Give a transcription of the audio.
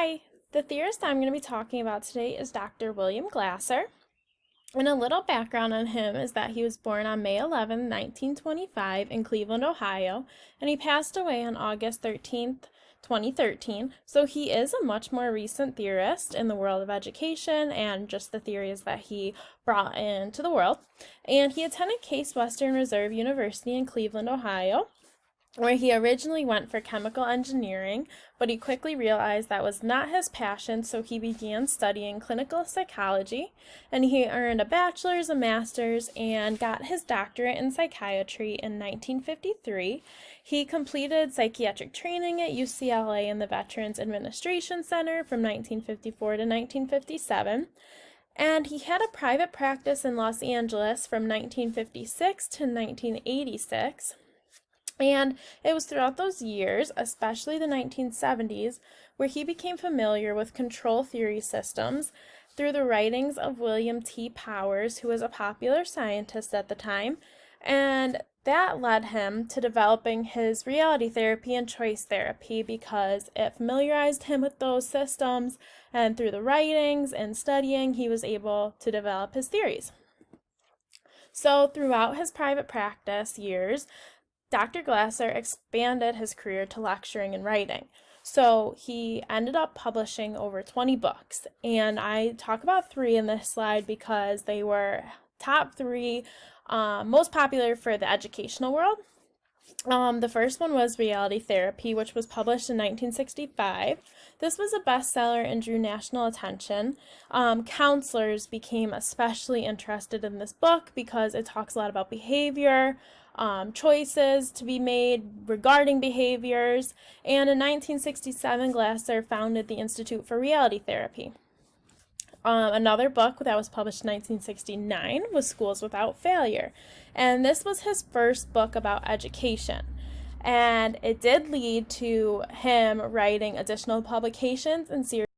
Hi, the theorist I'm going to be talking about today is Dr. William Glasser. And a little background on him is that he was born on May 11, 1925 in Cleveland, Ohio, and he passed away on August 13th, 2013. So he is a much more recent theorist in the world of education and just the theories that he brought into the world. And he attended Case Western Reserve University in Cleveland, Ohio, where he originally went for chemical engineering, but he quickly realized that was not his passion, so he began studying clinical psychology, and he earned a bachelor's, a master's, and got his doctorate in psychiatry in 1953. He completed psychiatric training at UCLA in the Veterans Administration Center from 1954 to 1957. And he had a private practice in Los Angeles from 1956 to 1986. And it was throughout those years, especially the 1970s, where he became familiar with control theory systems through the writings of William T. Powers, who was a popular scientist at the time. And that led him to developing his reality therapy and choice therapy because it familiarized him with those systems, and through the writings and studying, he was able to develop his theories. So throughout his private practice years, Dr. Glasser expanded his career to lecturing and writing. So he ended up publishing over 20 books. And I talk about 3 in this slide because they were top 3 most popular for the educational world. The first one was Reality Therapy, which was published in 1965. This was a bestseller and drew national attention. Counselors became especially interested in this book because it talks a lot about behavior, choices to be made regarding behaviors, and in 1967, Glasser founded the Institute for Reality Therapy. Another book that was published in 1969 was Schools Without Failure, and this was his first book about education. And it did lead to him writing additional publications and series